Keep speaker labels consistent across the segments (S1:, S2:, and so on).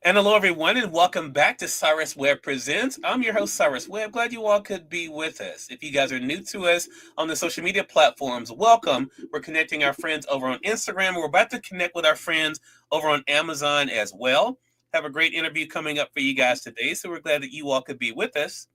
S1: And hello, everyone, and welcome back to Cyrus Webb Presents. I'm your host, Cyrus Webb. Glad you all could be with us. If you guys are new to us on the social media platforms, welcome. We're connecting our friends over on Instagram. We're about to connect with our friends over on Amazon as well. Have a great interview coming up for you guys today, so we're glad that you all could be with us.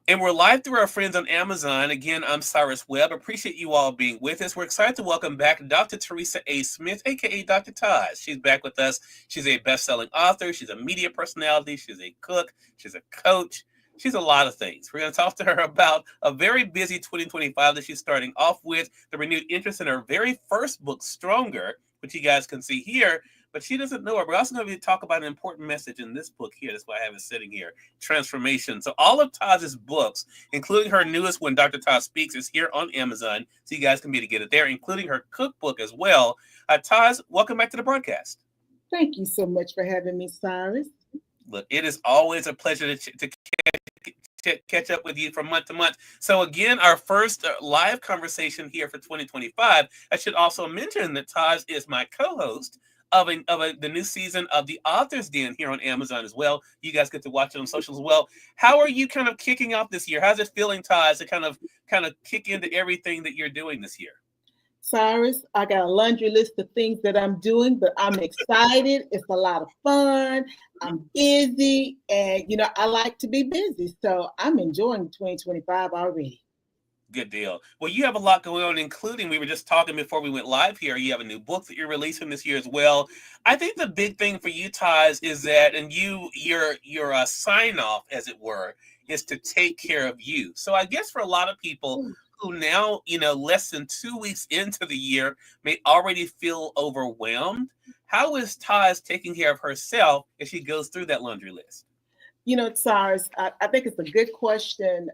S1: And we're live through our friends on Amazon. Again, I'm Cyrus Webb. Appreciate you all being with us. We're excited to welcome back Dr. Teresa A. Smith, aka Dr. TAS. She's back with us. She's a best-selling author. She's a media personality. She's a cook. She's a coach. She's a lot of things. We're going to talk to her about a very busy 2025 that she's starting off with, the renewed interest in her very first book, Stronger, which you guys can see here. But she doesn't know it. We're also going to talk about an important message in this book here. That's why I have it sitting here, Transformation. So all of Taz's books, including her newest one, Dr. Taz Speaks, is here on Amazon. So you guys can be to get it there, including her cookbook as well. Taz, welcome back to the broadcast.
S2: Thank you so much for having me, Cyrus.
S1: Look, it is always a pleasure to catch up with you from month to month. So again, our first live conversation here for 2025. I should also mention that Taz is my co-host of the new season of the Author's Den here on Amazon as well. You guys get to watch it on social as well. How are you kind of kicking off this year? How's it feeling, Taz, to kind of kick into everything that you're doing this year?
S2: Cyrus, I got a laundry list of things that I'm doing, but I'm excited. It's a lot of fun. I'm busy, and I like to be busy. So I'm enjoying 2025 already.
S1: Good deal. Well, you have a lot going on, including we were just talking before we went live here. You have a new book that you're releasing this year as well. I think the big thing for you, Taz, is that, and your sign off, as it were, is to take care of you. So I guess for a lot of people who now, less than 2 weeks into the year may already feel overwhelmed, how is Taz taking care of herself as she goes through that laundry list?
S2: Cyrus, I think it's a good question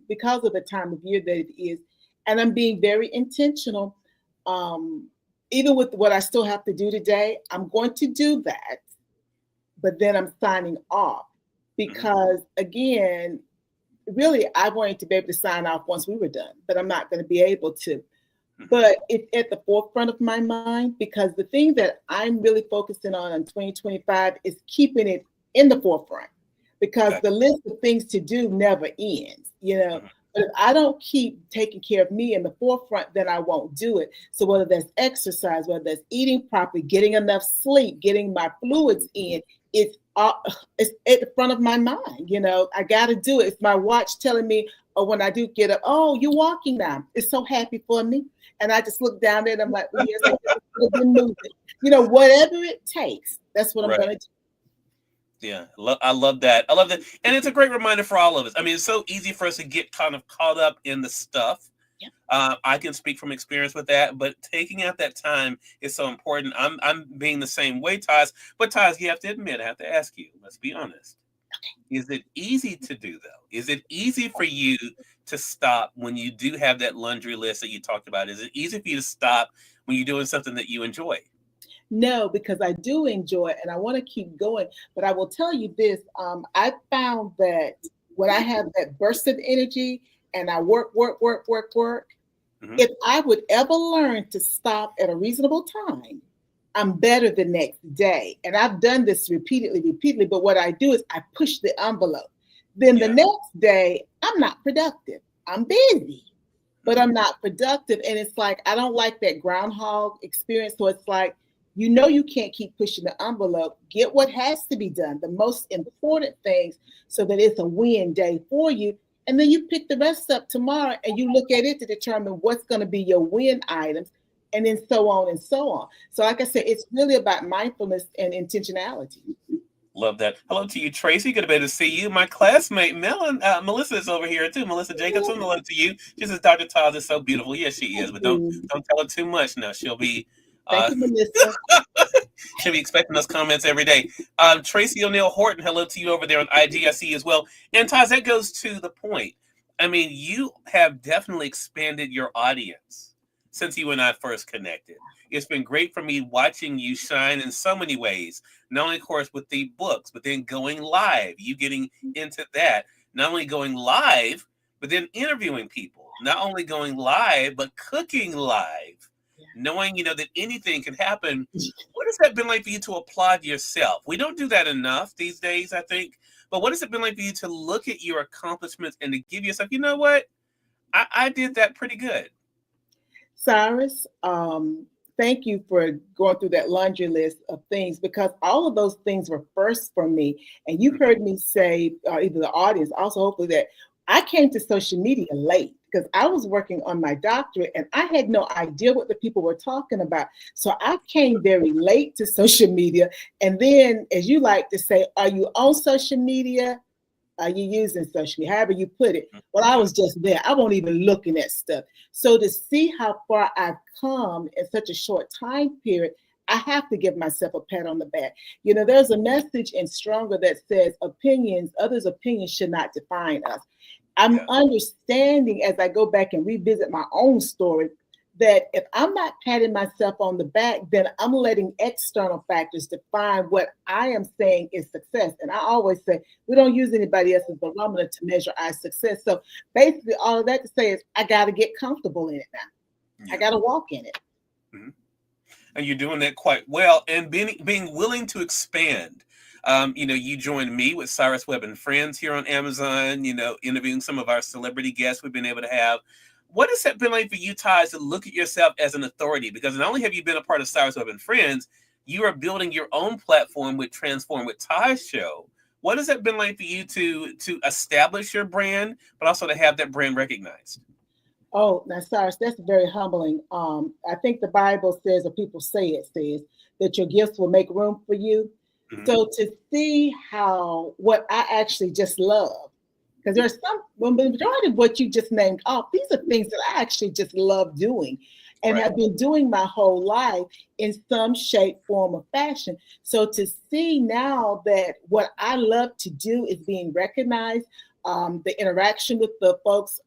S2: because of the time of year that it is. And I'm being very intentional. Even with what I still have to do today, I'm going to do that. But then I'm signing off because, again, really, I wanted to be able to sign off once we were done, but I'm not going to be able to. But it's at the forefront of my mind because the thing that I'm really focusing on in 2025 is keeping it in the forefront. Because the list of things to do never ends, But if I don't keep taking care of me in the forefront, then I won't do it. So whether that's exercise, whether that's eating properly, getting enough sleep, getting my fluids in, it's at the front of my mind. I got to do it. It's my watch telling me, or when I do get up, oh, you're walking now. It's so happy for me. And I just look down there and I'm like, well, yes, I've been moving. Whatever it takes, that's what I'm going to do.
S1: Yeah, I love that. I love that. And it's a great reminder for all of us. I mean, it's so easy for us to get kind of caught up in the stuff. Yeah. I can speak from experience with that, but taking out that time is so important. I'm being the same way, Taz. But Taz, you have to admit, I have to ask you, let's be honest. Is it easy to do, though? Is it easy for you to stop when you do have that laundry list that you talked about? Is it easy for you to stop when you're doing something that you enjoy?
S2: No, because I do enjoy it and I want to keep going. But I will tell you this, I found that when I have that burst of energy and I work, if I would ever learn to stop at a reasonable time, I'm better the next day. And I've done this repeatedly. But what I do is I push the envelope. Then the next day, I'm not productive. I'm busy, but I'm not productive. And it's like, I don't like that groundhog experience. So it's like, you can't keep pushing the envelope. Get what has to be done, the most important things, so that it's a win day for you. And then you pick the rest up tomorrow and you look at it to determine what's going to be your win items, and then so on and so on. So like I said, it's really about mindfulness and intentionality.
S1: Love that. Hello to you, Tracy. Good to be able to see you. My classmate, Melissa is over here too. Melissa Jacobson, hello to you. She says Dr. Taz is so beautiful. Yes, she is, but don't tell her too much. No, she'll be
S2: Thank you, Melissa.
S1: She'll be expecting those comments every day. Tracy O'Neill Horton, hello to you over there on IG. I see as well. And Taz, that goes to the point. I mean, you have definitely expanded your audience since you and I first connected. It's been great for me watching you shine in so many ways. Not only, of course, with the books, but then going live, you getting into that. Not only going live, but then interviewing people. Not only going live, but cooking live. knowing, that anything can happen. What has that been like for you to applaud yourself? We don't do that enough these days, I think. But what has it been like for you to look at your accomplishments and to give yourself, you know what? I did that pretty good.
S2: Cyrus, thank you for going through that laundry list of things, because all of those things were first for me. And you've
S1: Mhm.
S2: heard me say, either the audience, also hopefully, that I came to social media late because I was working on my doctorate and I had no idea what the people were talking about. So I came very late to social media. And then, as you like to say, are you on social media? Are you using social media? However you put it. Well, I
S1: Yeah.
S2: was just there. I wasn't even looking at stuff. So to see how far I've come in such a short time period, I have to give myself a pat on the back. There's a message in Stronger that says others' opinions should not define us. I'm
S1: Yeah.
S2: understanding as I go back and revisit my own story that if I'm not patting myself on the back, then I'm letting external factors define what I am saying is success. And I always say we don't use anybody else's barometer to measure our success. So basically, all of that to say is I got to get comfortable in it now. I
S1: Yeah.
S2: got to walk in it.
S1: Mhm. And you're doing that quite well, and being willing to expand. You joined me with Cyrus Webb and Friends here on Amazon. Interviewing some of our celebrity guests we've been able to have. What has that been like for you, Taj, to look at yourself as an authority? Because not only have you been a part of Cyrus Webb and Friends, you are building your own platform with Transform with Taj show. What has that been like for you to establish your brand, but also to have that brand recognized?
S2: Oh, now, Cyrus, that's very humbling. I think the Bible says, or people say it says, that your gifts will make room for you.
S1: Mhm.
S2: So to see how what I actually just love, because there's the majority of what you just named off, these are things that I actually just love doing and
S1: Right.
S2: have been doing my whole life in some shape, form, or fashion. So to see now that what I love to do is being recognized, the interaction with the folks,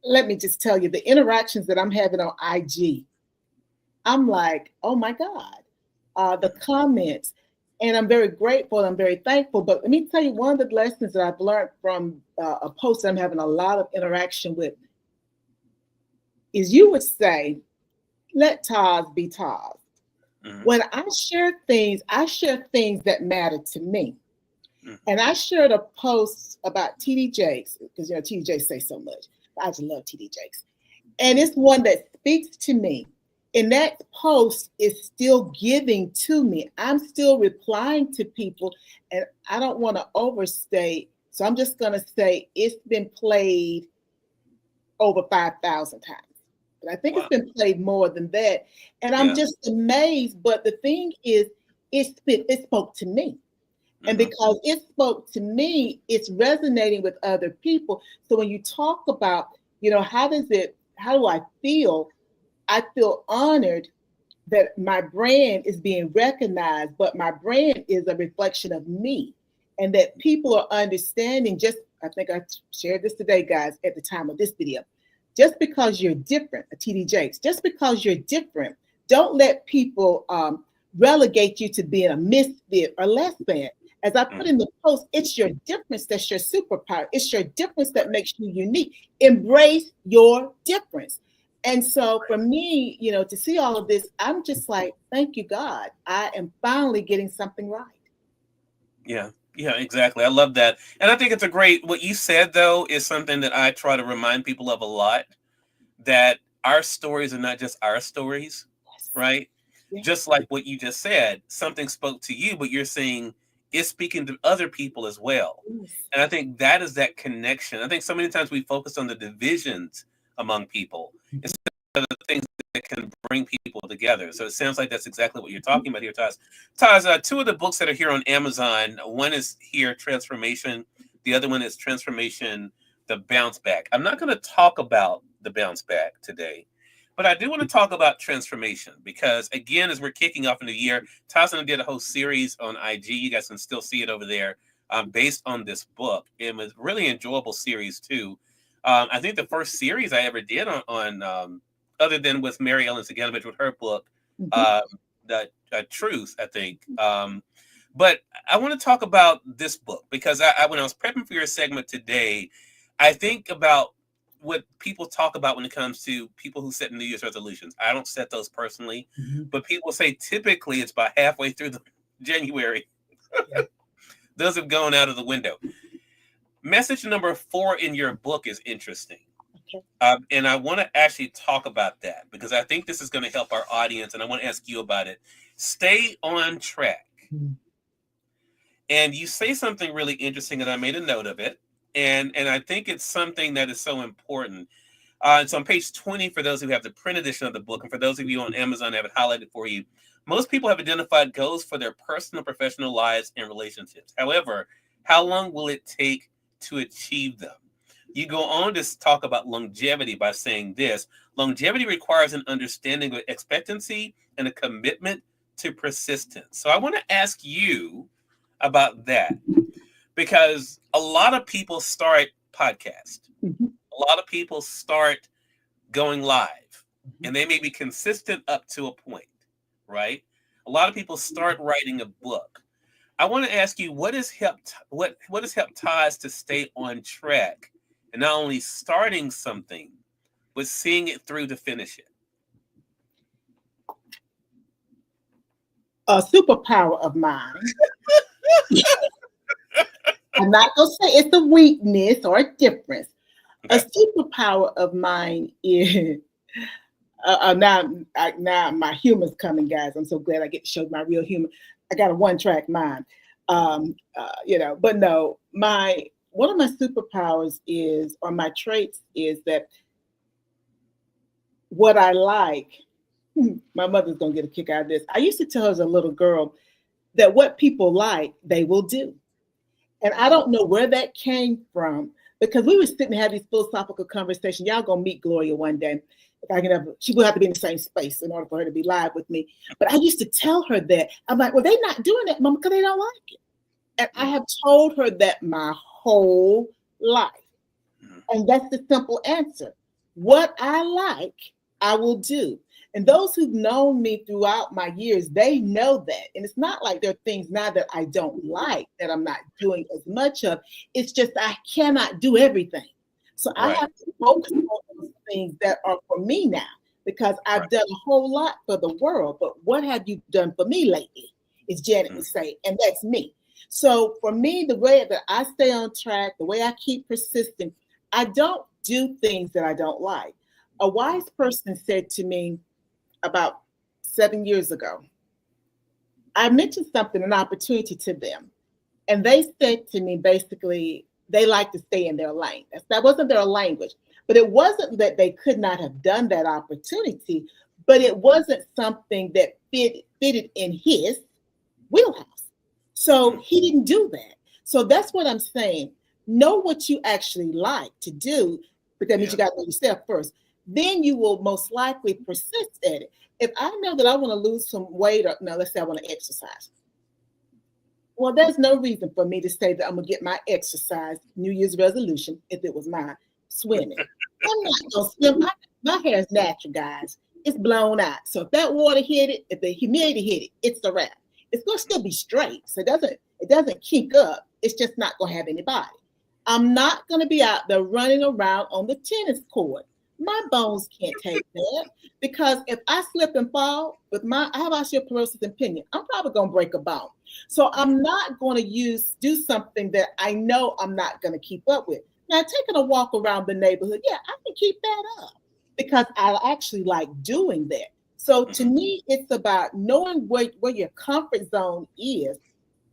S2: let me just tell you, the interactions that I'm having on IG, I'm like, oh my God, the comments. And I'm very grateful. I'm very thankful. But let me tell you, one of the lessons that I've learned from a post that I'm having a lot of interaction with is you would say, let Taz be Taz.
S1: Mhm.
S2: When I share things that matter to me.
S1: Mhm.
S2: And I shared a post about TD Jakes, because TD Jakes say so much. I just love TD Jakes. And it's one that speaks to me. And that post is still giving to me. I'm still replying to people, and I don't want to overstate. So I'm just going to say it's been played over 5,000 times. But I think it's
S1: Wow.
S2: been played more than that. And I'm
S1: Yeah.
S2: just amazed. But the thing is, it spoke to me. And
S1: Mhm.
S2: because it spoke to me, it's resonating with other people. So when you talk about, how do I feel? I feel honored that my brand is being recognized, but my brand is a reflection of me. And that people are understanding, I think I shared this today, guys, at the time of this video. Just because you're different, a TD Jakes, just because you're different, don't let people relegate you to being a misfit or less than. As I put
S1: Mhm.
S2: in the post, it's your difference that's your superpower. It's your difference that makes you unique. Embrace your difference. And so for me, to see all of this, I'm just like, thank you, God. I am finally getting something right.
S1: Yeah, yeah, exactly. I love that. And I think it's a great, what you said though, is something that I try to remind people of a lot, that our stories are not just our stories,
S2: Yes.
S1: right?
S2: Yes.
S1: Just like what you just said, something spoke to you, but you're saying it's speaking to other people as well.
S2: Yes.
S1: And I think that is that connection. I think so many times we focus on the divisions among people instead of the things that can bring people together. So it sounds like that's exactly what you're talking about here, Taz. Taz, two of the books that are here on Amazon, one is here, Transformation. The other one is Transformation, The Bounce Back. I'm not going to talk about The Bounce Back today, but I do want to talk about transformation because, again, as we're kicking off a new year, Taz and I did a whole series on IG. You guys can still see it over there, based on this book. It was a really enjoyable series, too. I think the first series I ever did on other than with Mary Ellen Saganovich with her book,
S2: Mhm.
S1: uh, the Truth, I think. But I want to talk about this book because when I was prepping for your segment today, I think about what people talk about when it comes to people who set New Year's resolutions. I don't set those personally, but people say typically it's about halfway through the January.
S2: Yeah.
S1: Those have gone out of the window. Message number 4 in your book is interesting.
S2: Okay.
S1: And I want to actually talk about that because I think this is going to help our audience, and I want to ask you about it. Stay on track. And you say something really interesting, and I made a note of it. And I think it's something that is so important. It's on page 20 for those who have the print edition of the book, and for those of you on Amazon, I have it highlighted for you. Most people have identified goals for their personal, professional lives and relationships. However, how long will it take to achieve them? You go on to talk about longevity by saying this: longevity requires an understanding of expectancy and a commitment to persistence. So I want to ask you about that, because a lot of people start podcasts. A lot of people start going live, and they may be consistent up to a point, right? A lot of people start writing a book. I want to ask you, what has helped TAS to stay on track and not only starting something, but seeing it through to finish it?
S2: A superpower of mine. I'm not going to say it's a weakness or a difference. Okay. A superpower of mine is now my humor's coming, guys. I'm so glad I get to show my real humor. I got a one-track mind, but no, one of my superpowers is, or my traits is that what I like, my mother's going to get a kick out of this. I used to tell her as a little girl that what people like, they will do. And I don't know where that came from, because we were sitting and had these philosophical conversations. Y'all gonna meet Gloria one day. If I can ever, she will have to be in the same space in order for her to be live with me. But I used to tell her that. I'm like, well, they're not doing that, Mama, because they don't like it. And I have told her that my whole life. And that's the simple answer. What I like, I will do. And those who've known me throughout my years, they know that. And it's not like there are things now that I don't like that I'm not doing as much of. It's just I cannot do everything. So I have to focus on those things that are for me now, because I've done a whole lot for the world. But what have you done for me lately? Is Janet would say, and that's me. So for me, the way that I stay on track, the way I keep persisting, I don't do things that I don't like. A wise person said to me, about 7 years ago, I mentioned something, an opportunity to them. And they said to me, basically, they like to stay in their lane. That wasn't their language, but it wasn't that they could not have done that opportunity, but it wasn't something that fitted in his wheelhouse. So he didn't do that. So that's what I'm saying. Know what you actually like to do, but that means you got to know yourself first. Then you will most likely persist at it. If I know that I want to lose some weight, or now let's say I want to exercise. Well, there's no reason for me to say that I'm going to get my exercise New Year's resolution, if it was mine, swimming. I'm not going to swim. My hair is natural, guys. It's blown out. So if that water hit it, if the humidity hit it, it's a wrap. It's going to still be straight. So it doesn't kink up. It's just not going to have any body. I'm not going to be out there running around on the tennis court. My bones can't take that, because if I slip and fall with I have osteoporosis and pinion, I'm probably going to break a bone. So I'm not going to do something that I know I'm not going to keep up with. Now, taking a walk around the neighborhood, I can keep that up because I actually like doing that. So to me, it's about knowing where your comfort zone is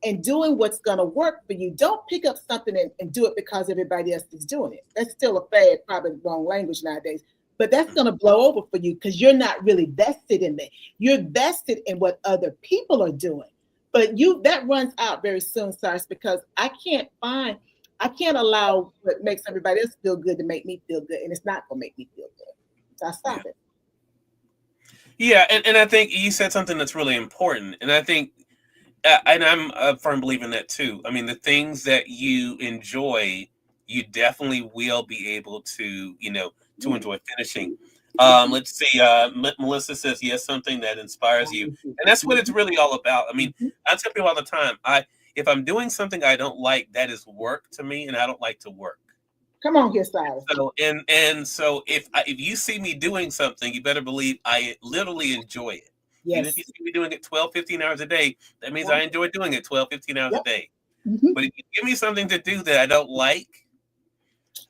S2: and doing what's going to work for you. Don't pick up something and do it because everybody else is doing it. That's still a fad, probably the wrong language nowadays. But that's going to blow over for you because you're not really vested in that. You're vested in what other people are doing. But that runs out very soon, Cyrus, because I can't allow what makes everybody else feel good to make me feel good. And it's not going to make me feel good. So I stop it.
S1: Yeah, and I think you said something that's really important. And I think, and I'm a firm believer in that too. I mean, the things that you enjoy, you definitely will be able to, to enjoy finishing. Let's see. Melissa says, yes, something that inspires you. And that's what it's really all about. I mean, I tell people all the time, if I'm doing something I don't like, that is work to me, and I don't like to work.
S2: Come on here, Cyrus.
S1: So if you see me doing something, you better believe I literally enjoy it. Even if
S2: Yes.
S1: you see me doing it 12, 15 hours a day, that means
S2: Yep.
S1: I enjoy doing it 12, 15 hours a
S2: Yep.
S1: day.
S2: Mm-hmm.
S1: But if you give me something to do that I don't like,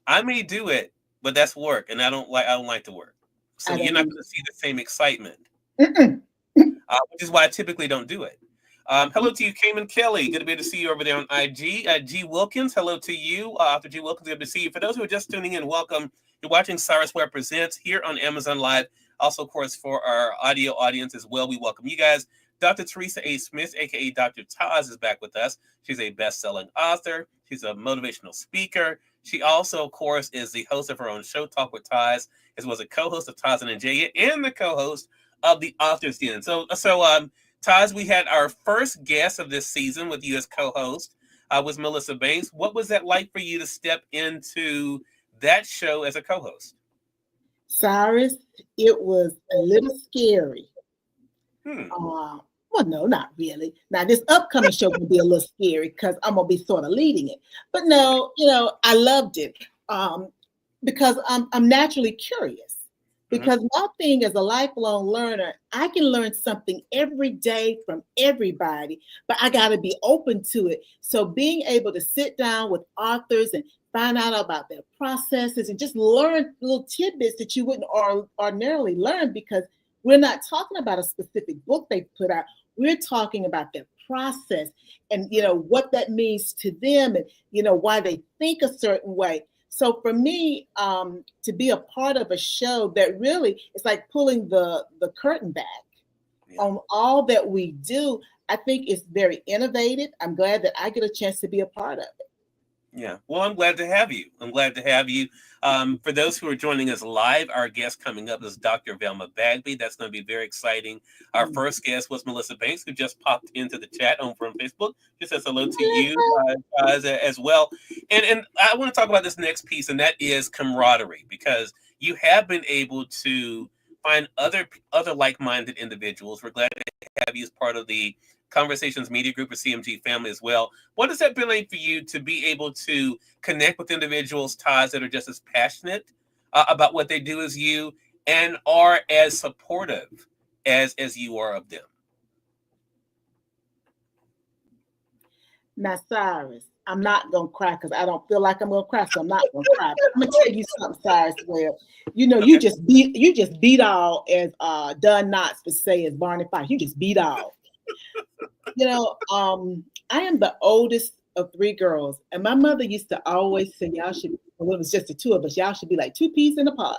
S1: I may do it, but that's work, and I don't like to work. So
S2: I
S1: you're
S2: don't
S1: not
S2: either.
S1: going to see the same excitement,
S2: Mm-mm.
S1: which is why I typically don't do it. Hello to you, Cayman Kelly. Good to be able to see you over there on IG. G Wilkins, hello to you. After G Wilkins, good to see you. For those who are just tuning in, welcome. You're watching Cyrus Webb Presents here on Amazon Live. Also, of course, for our audio audience as well, we welcome you guys. Dr. Teresa A. Smith, aka Dr. TAS, is back with us. She's a best-selling author. She's a motivational speaker. She also, of course, is the host of her own show, Talk with Taz, as well as a co-host of Taz and Jaya, and the co-host of the Authors Den. So, Taz, we had our first guest of this season with you as co-host, was Melissa Banks. What was that like for you to step into that show as a co-host?
S2: Cyrus, it was a little scary.
S1: Hmm.
S2: Well, no, not really. Now, this upcoming show will be a little scary because I'm gonna be sort of leading it. But no, I loved it because I'm naturally curious. Because my thing as a lifelong learner, I can learn something every day from everybody, but I got to be open to it. So being able to sit down with authors and find out about their processes and just learn little tidbits that you wouldn't ordinarily learn because we're not talking about a specific book they put out. We're talking about their process and what that means to them and why they think a certain way. So for me, to be a part of a show that really it's like pulling the curtain back on all that we do, I think it's very innovative. I'm glad that I get a chance to be a part of it.
S1: Yeah. Well, I'm glad to have you. For those who are joining us live, our guest coming up is Dr. Velma Bagby. That's going to be very exciting. Our first guest was Melissa Banks, who just popped into the chat on from Facebook. She says hello to you as well. And I want to talk about this next piece, and that is camaraderie, because you have been able to find other like-minded individuals. We're glad to have you as part of the Conversations Media Group or CMG family as well. What has that been like for you to be able to connect with individuals, ties that are just as passionate about what they do as you and are as supportive as you are of them?
S2: Now, Cyrus, I'm not going to cry because I don't feel like I'm going to cry, so I'm not going to cry. But I'm going to tell you something, Cyrus Webb.
S1: Okay.
S2: You just beat all, as Don Knotts would say, as Barney Fife. You just beat all. I am the oldest of three girls, and my mother used to always say, y'all should, when it was just the two of us, y'all should be like two peas in a pod.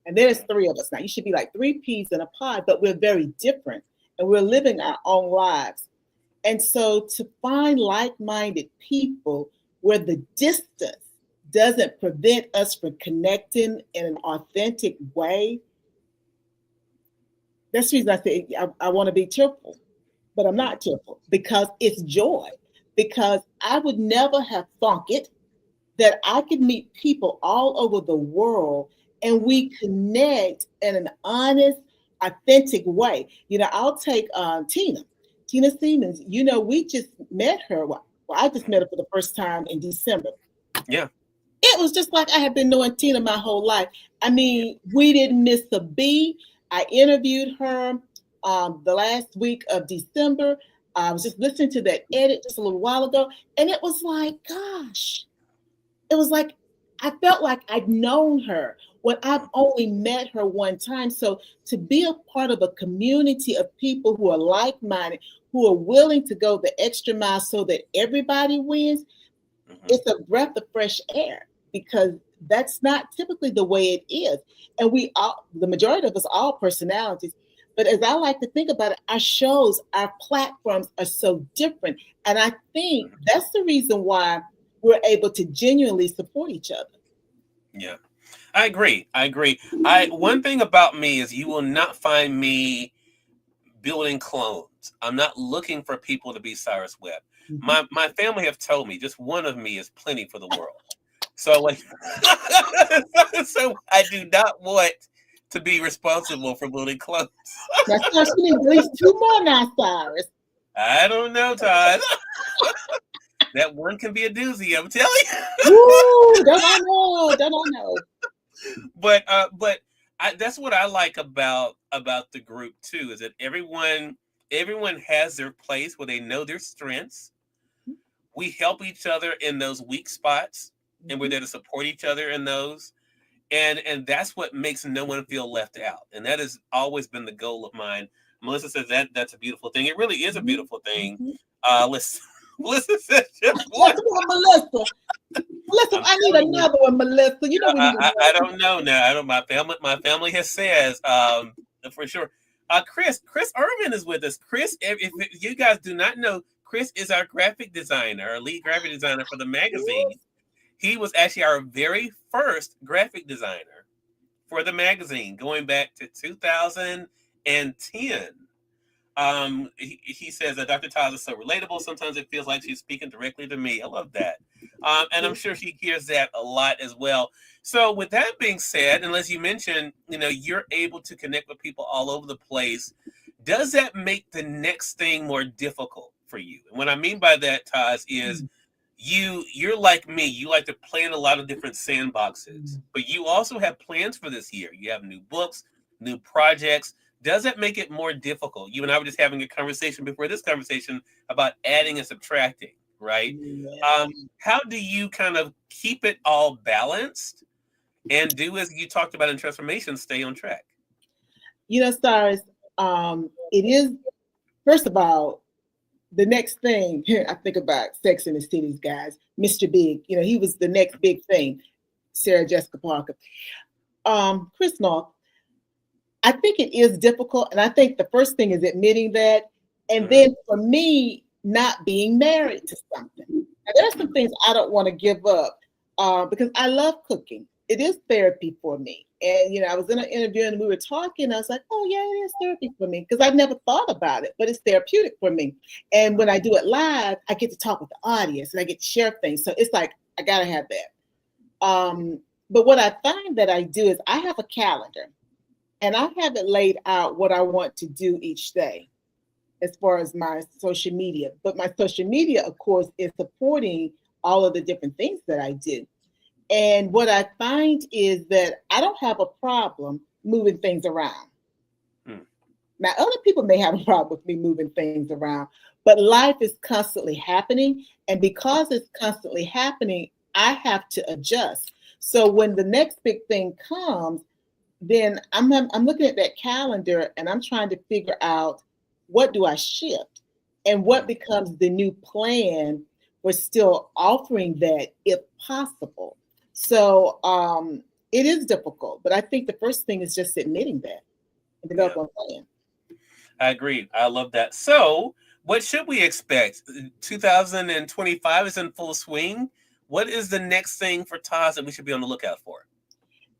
S2: And there's three of us now. You should be like three peas in a pod, but we're very different, and we're living our own lives. And so to find like-minded people where the distance doesn't prevent us from connecting in an authentic way, that's the reason I say I want to be cheerful. But I'm not cheerful because it's joy. Because I would never have thought it that I could meet people all over the world and we connect in an honest, authentic way. I'll take Tina Siemens. We just met her. Well, I just met her for the first time in December.
S1: Yeah.
S2: It was just like I had been knowing Tina my whole life. I mean, we didn't miss a beat. I interviewed her the last week of December. I was just listening to that edit just a little while ago, and it was like, gosh, it was like I felt like I'd known her when I've only met her one time. So to be a part of a community of people who are like-minded, who are willing to go the extra mile so that everybody wins, it's a breath of fresh air because that's not typically the way it is. And the majority of us, all personalities. But as I like to think about it, our shows, our platforms are so different. And I think that's the reason why we're able to genuinely support each other.
S1: Yeah, I agree. One thing about me is you will not find me building clones. I'm not looking for people to be Cyrus Webb. My family have told me just one of me is plenty for the world. So so I do not want to be responsible for building clones.
S2: That's why she needs at least two more now, Cyrus.
S1: I don't know, Todd. That one can be a doozy, I'm telling you.
S2: Woo! Don't I know? Don't I know?
S1: But that's what I like about the group too, is that everyone has their place where they know their strengths. We help each other in those weak spots, and we're there to support each other in those. And that's what makes no one feel left out. And that has always been the goal of mine. Melissa says that's a beautiful thing. It really is a beautiful thing. Let's Melissa says just one.
S2: Come on, Melissa. Melissa, I need another one, Melissa. You know we need another
S1: I don't know now. I don't. My family has says for sure. Chris Irvin is with us. Chris, if you guys do not know, Chris is our graphic designer, our lead graphic designer for the magazine. He was actually our very first graphic designer for the magazine, going back to 2010. He says that Dr. Taz is so relatable. Sometimes it feels like she's speaking directly to me. I love that. And I'm sure she hears that a lot as well. So with that being said, and as you mentioned, you're able to connect with people all over the place. Does that make the next thing more difficult for you? And what I mean by that, Taz, is you're like me. You like to play in a lot of different sandboxes, but you also have plans for this year. You have new books, new projects. Does that make it more difficult? You and I were just having a conversation before this conversation about adding and subtracting, right?
S2: Yeah.
S1: How do you kind of keep it all balanced and do, as you talked about in transformation, stay on track?
S2: Cyrus, it is, first of all, the next thing, I think about Sex in the Cities, guys. Mr. Big, he was the next big thing. Sarah Jessica Parker. Chris North, I think it is difficult. And I think the first thing is admitting that. And then for me, not being married to something. Now, there are some things I don't want to give up because I love cooking. It is therapy for me. And, I was in an interview and we were talking. I was like, oh, yeah, it is therapy for me because I've never thought about it, but it's therapeutic for me. And when I do it live, I get to talk with the audience and I get to share things. So it's like, I got to have that. But what I find that I do is I have a calendar and I have it laid out what I want to do each day as far as my social media. But my social media, of course, is supporting all of the different things that I do. And what I find is that I don't have a problem moving things around. Now, other people may have a problem with me moving things around, but life is constantly happening. And because it's constantly happening, I have to adjust. So when the next big thing comes, then I'm looking at that calendar and I'm trying to figure out what do I shift and what becomes the new plan for still offering that if possible. So it is difficult, but I think the first thing is just admitting that and develop a plan.
S1: I agree. I love that. So what should we expect? 2025 is in full swing. What is the next thing for Taz that we should be on the lookout for?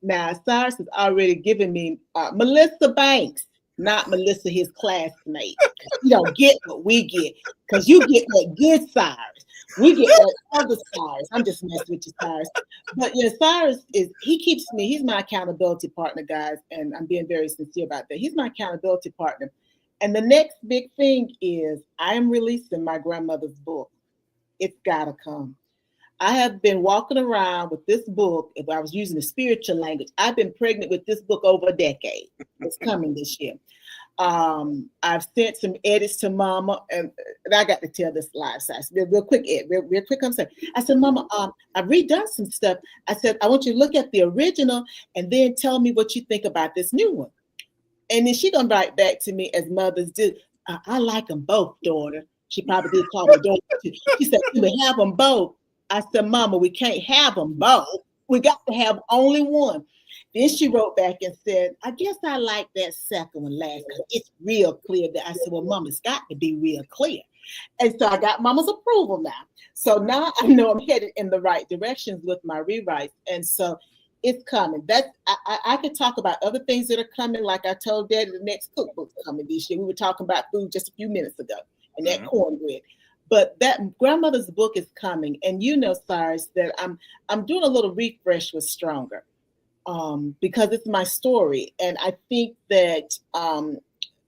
S2: Now, Cyrus has already given me Melissa Banks, not Melissa, his classmate. You don't get what we get because you get that good Cyrus. We get that other Cyrus. I'm just messing with you, Cyrus. But Cyrus he's my accountability partner, guys. And I'm being very sincere about that. He's my accountability partner. And the next big thing is I am releasing my grandmother's book. It's gotta come. I have been walking around with this book. If I was using the spiritual language, I've been pregnant with this book over a decade. It's coming this year. I've sent some edits to Mama, and I got to tell this live size. Real quick, Ed, real quick. I said, Mama, I've redone some stuff. I said, I want you to look at the original and then tell me what you think about this new one. And then she gonna write back to me as mothers do. I like them both, daughter. She probably did call me daughter too. She said, we have them both. I said, Mama, we can't have them both. We got to have only one. Then she wrote back and said, I guess I like that second one last because it's real clear. That I said, well, Mama, it's got to be real clear. And so I got Mama's approval now. So now I know I'm headed in the right directions with my rewrites. And so it's coming. I could talk about other things that are coming. Like I told Daddy, the next cookbook's coming this year. We were talking about food just a few minutes ago and that cornbread. But that grandmother's book is coming. And Cyrus, that I'm doing a little refresh with Stronger because it's my story. And I think that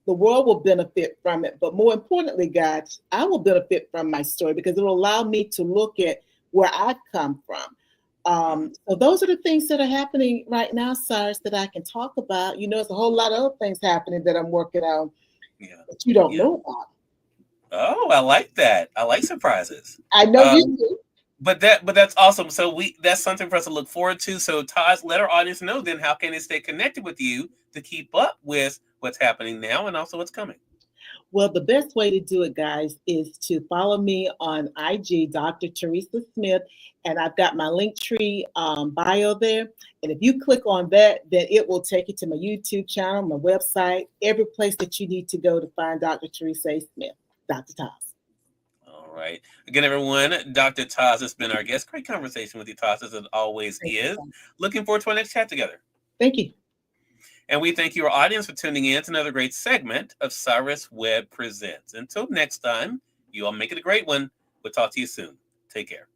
S2: The world will benefit from it. But more importantly, guys, I will benefit from my story because it will allow me to look at where I've come from. So those are the things that are happening right now, Cyrus, that I can talk about. You know, there's a whole lot of other things happening that I'm working on that you don't know about.
S1: Oh, I like that. I like surprises.
S2: I know you do.
S1: But that's awesome. So that's something for us to look forward to. So Todd, let our audience know then how can they stay connected with you to keep up with what's happening now and also what's coming.
S2: Well, the best way to do it, guys, is to follow me on IG, Dr. Teresa Smith, and I've got my Linktree bio there. And if you click on that, then it will take you to my YouTube channel, my website, every place that you need to go to find Dr. Teresa A. Smith, Dr. TAS.
S1: All right. Again, everyone, Dr. TAS has been our guest. Great conversation with you, TAS, as it always is. Looking forward to our next chat together.
S2: Thank you.
S1: And we thank you, our audience, for tuning in to another great segment of Cyrus Webb Presents. Until next time, you all make it a great one. We'll talk to you soon. Take care.